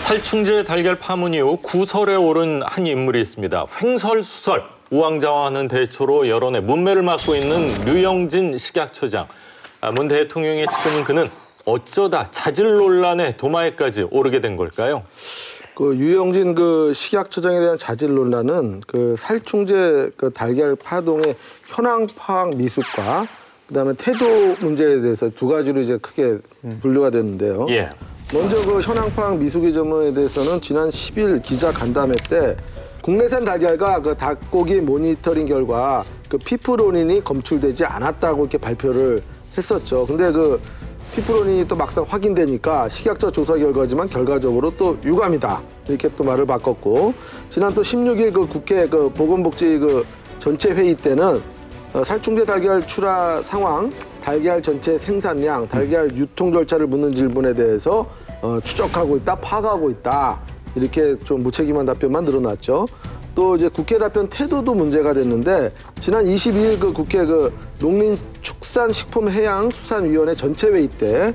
살충제 달걀 파문 이후 구설에 오른 한 인물이 있습니다. 횡설수설, 우왕좌왕하는 대처로 여론의 문매를 맡고 있는 류영진 식약처장. 문 대통령의 측근인 그는 어쩌다 자질 논란의 도마에까지 오르게 된 걸까요? 유영진 식약처장에 대한 자질 논란은 살충제 달걀 파동의 현황 파악 미숙과 그다음에 태도 문제에 대해서 두 가지로 이제 크게 분류가 됐는데요. 예. 먼저 현황 파악 미숙의 점에 대해서는 지난 10일 기자 간담회 때 국내산 달걀과 닭고기 모니터링 결과 피프로닌이 검출되지 않았다고 이렇게 발표를 했었죠. 근데 피프로닌이 또 막상 확인되니까 식약처 조사 결과지만 결과적으로 또 유감이다. 이렇게 또 말을 바꿨고, 지난 또 16일 국회 보건복지 전체 회의 때는 살충제 달걀 출하 상황, 달걀 전체 생산량, 달걀 유통 절차를 묻는 질문에 대해서 추적하고 있다, 파악하고 있다. 이렇게 좀 무책임한 답변만 늘어났죠. 또 이제 국회 답변 태도도 문제가 됐는데, 지난 22일 국회 농림축산식품해양수산위원회 전체 회의 때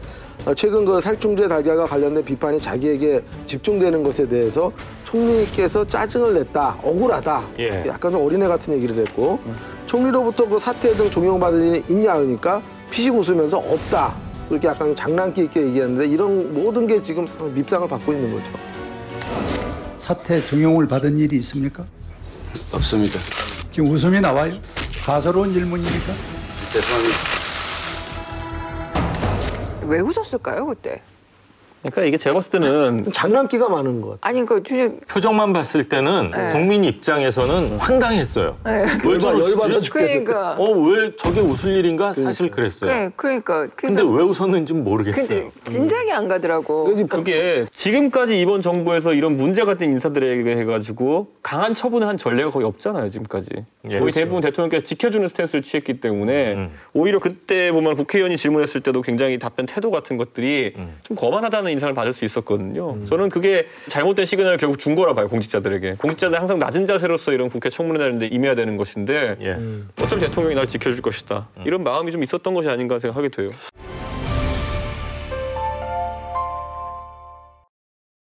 최근 살충제 달걀과 관련된 비판이 자기에게 집중되는 것에 대해서 총리께서 짜증을 냈다, 억울하다. 예. 약간 좀 어린애 같은 얘기를 했고, 총리로부터 사퇴 등 종용받은 일이 있냐 그러니까 피식 웃으면서 없다. 이렇게 약간 장난기 있게 얘기했는데, 이런 모든 게 지금 밉상을 받고 있는 거죠. 사퇴 종용을 받은 일이 있습니까? 없습니다. 지금 웃음이 나와요? 가소로운 질문입니까? 죄송합니다. 왜 웃었을까요, 그때? 그러니까 이게 제가 봤을 때는 장난기가 많은 것 같아요. 아니, 표정만 봤을 때는 국민 입장에서는 황당했어요. 왜 열받아 저러지? 그러니까. 왜 저게 웃을 일인가? 사실 그랬어요. 그러니까. 근데 왜 웃었는지는 모르겠어요. 진작에 안 가더라고. 그게 지금까지 이번 정부에서 이런 문제가 된 인사들에게 해가지고 강한 처분을 한 전례가 거의 없잖아요, 지금까지. 예, 거의 그렇죠. 대부분 대통령께서 지켜주는 스탠스를 취했기 때문에 오히려 그때 보면 국회의원이 질문했을 때도 굉장히 답변 태도 같은 것들이 좀 거만하다는 인상을 받을 수 있었거든요. 저는 그게 잘못된 시그널을 결국 준 거라 봐요, 공직자들에게. 공직자들 항상 낮은 자세로서 이런 국회 청문회라는데 임해야 되는 것인데 예. 어차피 대통령이 날 지켜줄 것이다. 이런 마음이 좀 있었던 것이 아닌가 생각하게 돼요.